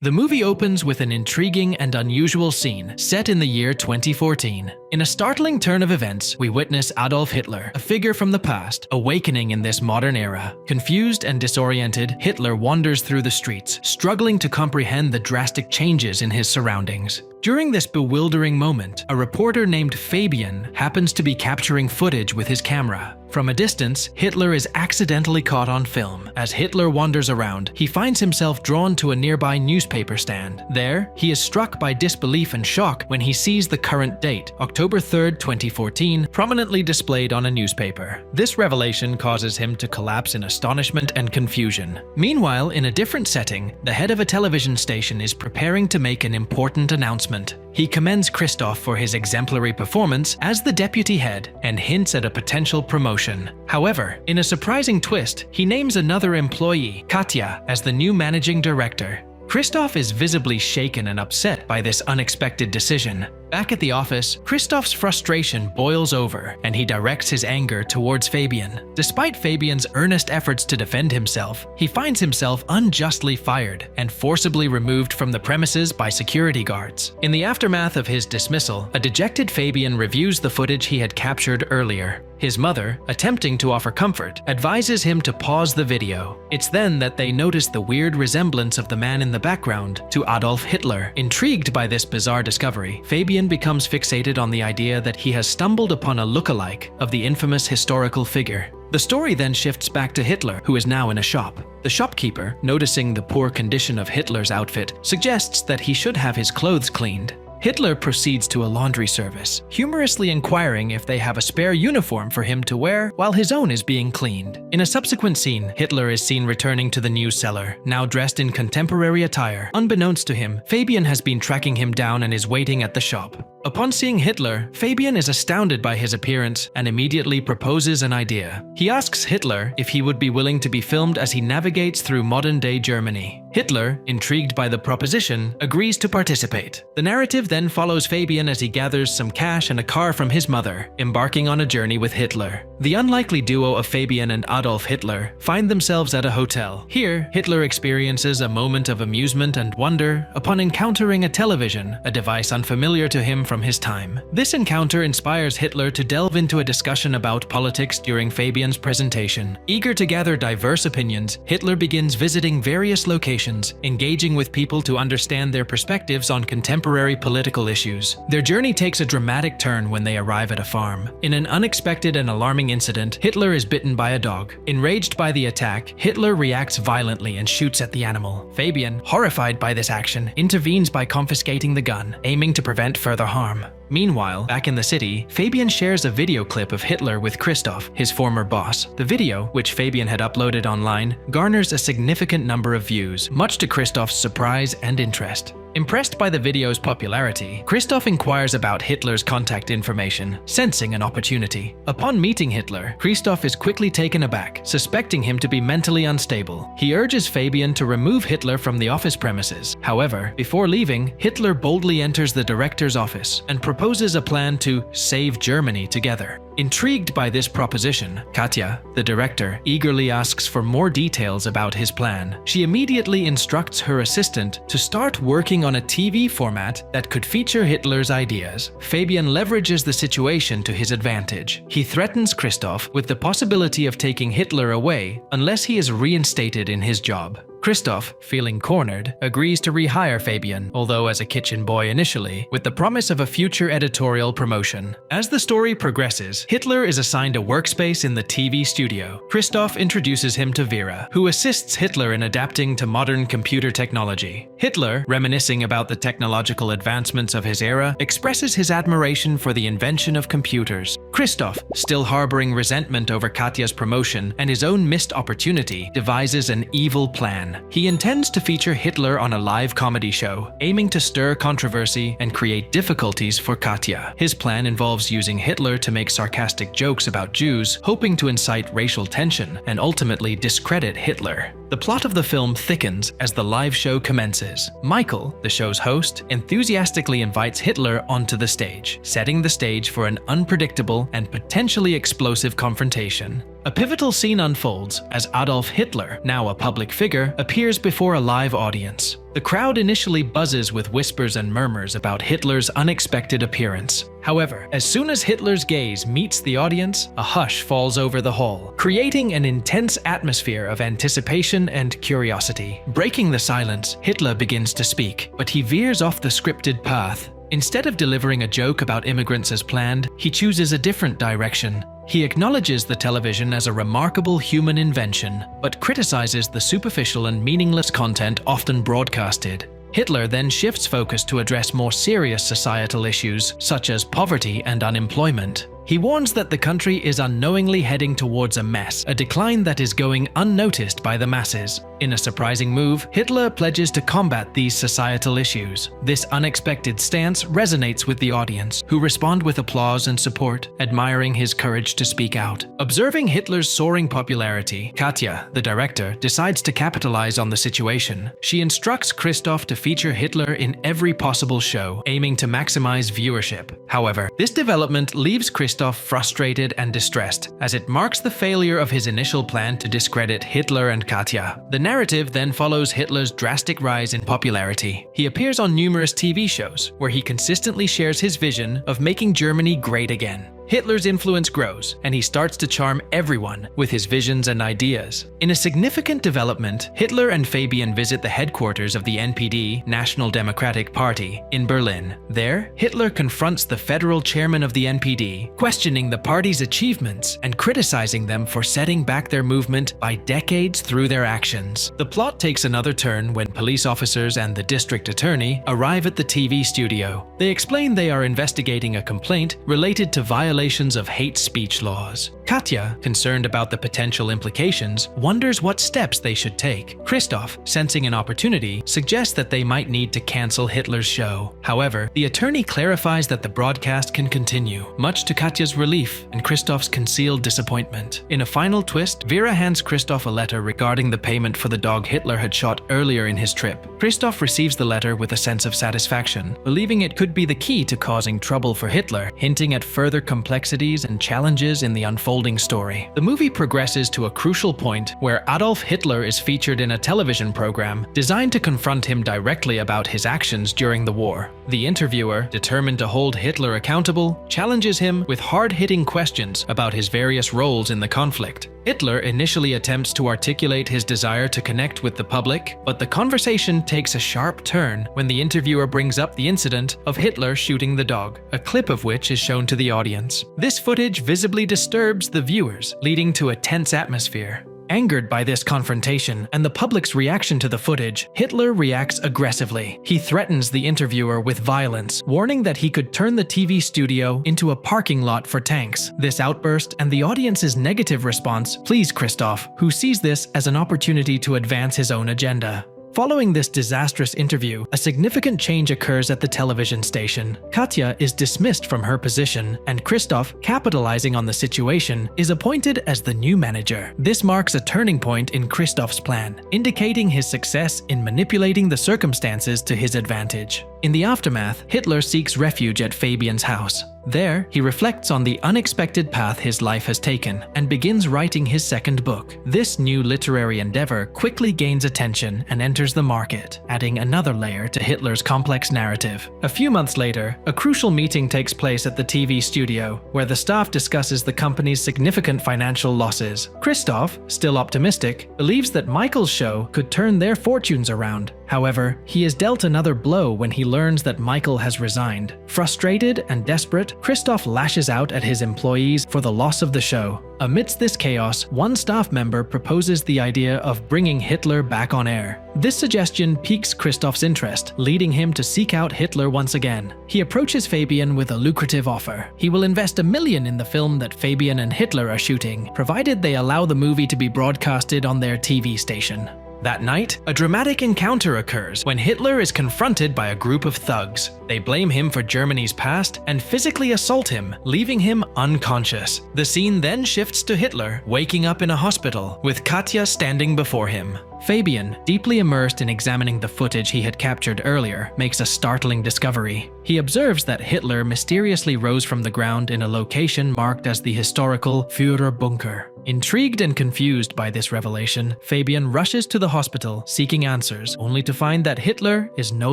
The movie opens with an intriguing and unusual scene set in the year 2014. In a startling turn of events, we witness Adolf Hitler, a figure from the past, awakening in this modern era. Confused and disoriented, Hitler wanders through the streets, struggling to comprehend the drastic changes in his surroundings. During this bewildering moment, a reporter named Fabian happens to be capturing footage with his camera. From a distance, Hitler is accidentally caught on film. As Hitler wanders around, he finds himself drawn to a nearby newspaper stand. There, he is struck by disbelief and shock when he sees the current date, October 3rd, 2014, prominently displayed on a newspaper. This revelation causes him to collapse in astonishment and confusion. Meanwhile, in a different setting, the head of a television station is preparing to make an important announcement. He commends Christoph for his exemplary performance as the deputy head and hints at a potential promotion. However, in a surprising twist, he names another employee, Katja, as the new managing director. Christoph is visibly shaken and upset by this unexpected decision. Back at the office, Christoph's frustration boils over and he directs his anger towards Fabian. Despite Fabian's earnest efforts to defend himself, he finds himself unjustly fired and forcibly removed from the premises by security guards. In the aftermath of his dismissal, a dejected Fabian reviews the footage he had captured earlier. His mother, attempting to offer comfort, advises him to pause the video. It's then that they notice the weird resemblance of the man in the background to Adolf Hitler. Intrigued by this bizarre discovery, Fabian becomes fixated on the idea that he has stumbled upon a lookalike of the infamous historical figure. The story then shifts back to Hitler, who is now in a shop. The shopkeeper, noticing the poor condition of Hitler's outfit, suggests that he should have his clothes cleaned. Hitler proceeds to a laundry service, humorously inquiring if they have a spare uniform for him to wear while his own is being cleaned. In a subsequent scene, Hitler is seen returning to the news seller, now dressed in contemporary attire. Unbeknownst to him, Fabian has been tracking him down and is waiting at the shop. Upon seeing Hitler, Fabian is astounded by his appearance and immediately proposes an idea. He asks Hitler if he would be willing to be filmed as he navigates through modern-day Germany. Hitler, intrigued by the proposition, agrees to participate. The narrative then follows Fabian as he gathers some cash and a car from his mother, embarking on a journey with Hitler. The unlikely duo of Fabian and Adolf Hitler find themselves at a hotel. Here, Hitler experiences a moment of amusement and wonder upon encountering a television, a device unfamiliar to him from his time. This encounter inspires Hitler to delve into a discussion about politics during Fabian's presentation. Eager to gather diverse opinions, Hitler begins visiting various locations, engaging with people to understand their perspectives on contemporary political issues. Their journey takes a dramatic turn when they arrive at a farm. In an unexpected and alarming incident, Hitler is bitten by a dog. Enraged by the attack, Hitler reacts violently and shoots at the animal. Fabian, horrified by this action, intervenes by confiscating the gun, aiming to prevent further harm. Meanwhile, back in the city, Fabian shares a video clip of Hitler with Christoph, his former boss. The video, which Fabian had uploaded online, garners a significant number of views, much to Christoph's surprise and interest. Impressed by the video's popularity, Christoph inquires about Hitler's contact information, sensing an opportunity. Upon meeting Hitler, Christoph is quickly taken aback, suspecting him to be mentally unstable. He urges Fabian to remove Hitler from the office premises. However, before leaving, Hitler boldly enters the director's office and proposes a plan to save Germany together. Intrigued by this proposition, Katja, the director, eagerly asks for more details about his plan. She immediately instructs her assistant to start working on a TV format that could feature Hitler's ideas. Fabian leverages the situation to his advantage. He threatens Christoph with the possibility of taking Hitler away unless he is reinstated in his job. Christoph, feeling cornered, agrees to rehire Fabian, although as a kitchen boy initially, with the promise of a future editorial promotion. As the story progresses, Hitler is assigned a workspace in the TV studio. Christoph introduces him to Vera, who assists Hitler in adapting to modern computer technology. Hitler, reminiscing about the technological advancements of his era, expresses his admiration for the invention of computers. Christoph, still harboring resentment over Katja's promotion and his own missed opportunity, devises an evil plan. He intends to feature Hitler on a live comedy show, aiming to stir controversy and create difficulties for Katja. His plan involves using Hitler to make sarcastic jokes about Jews, hoping to incite racial tension and ultimately discredit Hitler. The plot of the film thickens as the live show commences. Michael, the show's host, enthusiastically invites Hitler onto the stage, setting the stage for an unpredictable and potentially explosive confrontation. A pivotal scene unfolds as Adolf Hitler, now a public figure, appears before a live audience. The The crowd initially buzzes with whispers and murmurs about Hitler's unexpected appearance. However, as soon as Hitler's gaze meets the audience, a hush falls over the hall, creating an intense atmosphere of anticipation and curiosity. Breaking the silence, Hitler begins to speak, but he veers off the scripted path. Instead of delivering a joke about immigrants as planned, he chooses a different direction. He acknowledges the television as a remarkable human invention, but criticizes the superficial and meaningless content often broadcasted. Hitler then shifts focus to address more serious societal issues, such as poverty and unemployment. He warns that the country is unknowingly heading towards a mess, a decline that is going unnoticed by the masses. In a surprising move, Hitler pledges to combat these societal issues. This unexpected stance resonates with the audience, who respond with applause and support, admiring his courage to speak out. Observing Hitler's soaring popularity, Katya, the director, decides to capitalize on the situation. She instructs Christoph to feature Hitler in every possible show, aiming to maximize viewership. However, this development leaves Christoph frustrated and distressed, as it marks the failure of his initial plan to discredit Hitler and Katya. The narrative then follows Hitler's drastic rise in popularity. He appears on numerous TV shows, where he consistently shares his vision of making Germany great again. Hitler's influence grows, and he starts to charm everyone with his visions and ideas. In a significant development, Hitler and Fabian visit the headquarters of the NPD, National Democratic Party, in Berlin. There, Hitler confronts the federal chairman of the NPD, questioning the party's achievements and criticizing them for setting back their movement by decades through their actions. The plot takes another turn when police officers and the district attorney arrive at the TV studio. They explain they are investigating a complaint related to violations of hate speech laws. Katya, concerned about the potential implications, wonders what steps they should take. Christoph, sensing an opportunity, suggests that they might need to cancel Hitler's show. However, the attorney clarifies that the broadcast can continue, much to Katya's relief and Christoph's concealed disappointment. In a final twist, Vera hands Christoph a letter regarding the payment for the dog Hitler had shot earlier in his trip. Christoph receives the letter with a sense of satisfaction, believing it could be the key to causing trouble for Hitler, hinting at further complexities and challenges in the unfolding story. The movie progresses to a crucial point where Adolf Hitler is featured in a television program designed to confront him directly about his actions during the war. The interviewer, determined to hold Hitler accountable, challenges him with hard-hitting questions about his various roles in the conflict. Hitler initially attempts to articulate his desire to connect with the public, but the conversation takes a sharp turn when the interviewer brings up the incident of Hitler shooting the dog, a clip of which is shown to the audience. This footage visibly disturbs the viewers, leading to a tense atmosphere. Angered by this confrontation and the public's reaction to the footage, Hitler reacts aggressively. He threatens the interviewer with violence, warning that he could turn the TV studio into a parking lot for tanks. This outburst and the audience's negative response please Christoph, who sees this as an opportunity to advance his own agenda. Following this disastrous interview, a significant change occurs at the television station. Katya is dismissed from her position, and Christoph, capitalizing on the situation, is appointed as the new manager. This marks a turning point in Christoph's plan, indicating his success in manipulating the circumstances to his advantage. In the aftermath, Hitler seeks refuge at Fabian's house. There, he reflects on the unexpected path his life has taken and begins writing his second book. This new literary endeavor quickly gains attention and enters the market, adding another layer to Hitler's complex narrative. A few months later, a crucial meeting takes place at the TV studio, where the staff discusses the company's significant financial losses. Christoph, still optimistic, believes that Michael's show could turn their fortunes around. However, he is dealt another blow when he learns that Michael has resigned. Frustrated and desperate, Christoph lashes out at his employees for the loss of the show. Amidst this chaos, one staff member proposes the idea of bringing Hitler back on air. This suggestion piques Christoph's interest, leading him to seek out Hitler once again. He approaches Fabian with a lucrative offer. He will invest $1 million in the film that Fabian and Hitler are shooting, provided they allow the movie to be broadcasted on their TV station. That night, a dramatic encounter occurs when Hitler is confronted by a group of thugs. They blame him for Germany's past and physically assault him, leaving him unconscious. The scene then shifts to Hitler waking up in a hospital, with Katya standing before him. Fabian, deeply immersed in examining the footage he had captured earlier, makes a startling discovery. He observes that Hitler mysteriously rose from the ground in a location marked as the historical Führerbunker. Intrigued and confused by this revelation, Fabian rushes to the hospital seeking answers, only to find that Hitler is no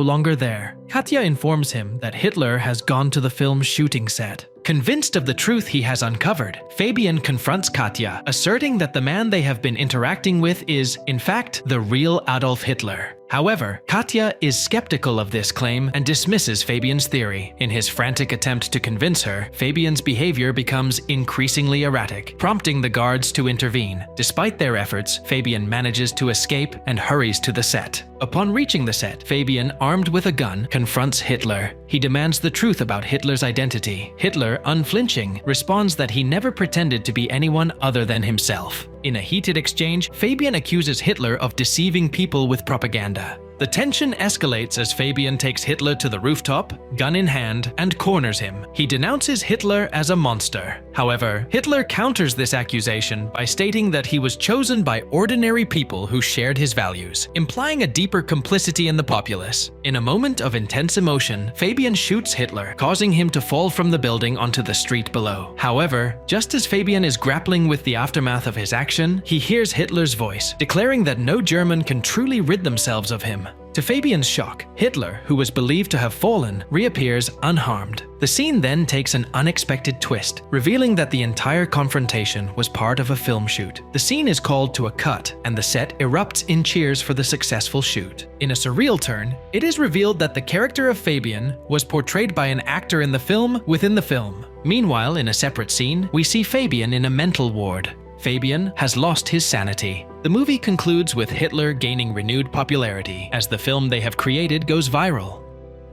longer there. Katja informs him that Hitler has gone to the film's shooting set. Convinced of the truth he has uncovered, Fabian confronts Katja, asserting that the man they have been interacting with is, in fact, the real Adolf Hitler. However, Katja is skeptical of this claim and dismisses Fabian's theory. In his frantic attempt to convince her, Fabian's behavior becomes increasingly erratic, prompting the guards to intervene. Despite their efforts, Fabian manages to escape and hurries to the set. Upon reaching the set, Fabian, armed with a gun, confronts Hitler. He demands the truth about Hitler's identity. Hitler, unflinching, responds that he never pretended to be anyone other than himself. In a heated exchange, Fabian accuses Hitler of deceiving people with propaganda. The tension escalates as Fabian takes Hitler to the rooftop, gun in hand, and corners him. He denounces Hitler as a monster. However, Hitler counters this accusation by stating that he was chosen by ordinary people who shared his values, implying a deeper complicity in the populace. In a moment of intense emotion, Fabian shoots Hitler, causing him to fall from the building onto the street below. However, just as Fabian is grappling with the aftermath of his action, he hears Hitler's voice, declaring that no German can truly rid themselves of him. To Fabian's shock, Hitler, who was believed to have fallen, reappears unharmed. The scene then takes an unexpected twist, revealing that the entire confrontation was part of a film shoot. The scene is called to a cut, and the set erupts in cheers for the successful shoot. In a surreal turn, it is revealed that the character of Fabian was portrayed by an actor in the film within the film. Meanwhile, in a separate scene, we see Fabian in a mental ward. Fabian has lost his sanity. The movie concludes with Hitler gaining renewed popularity as the film they have created goes viral.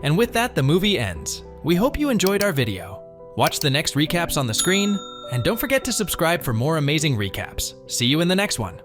And with that, the movie ends. We hope you enjoyed our video. Watch the next recaps on the screen, and don't forget to subscribe for more amazing recaps. See you in the next one.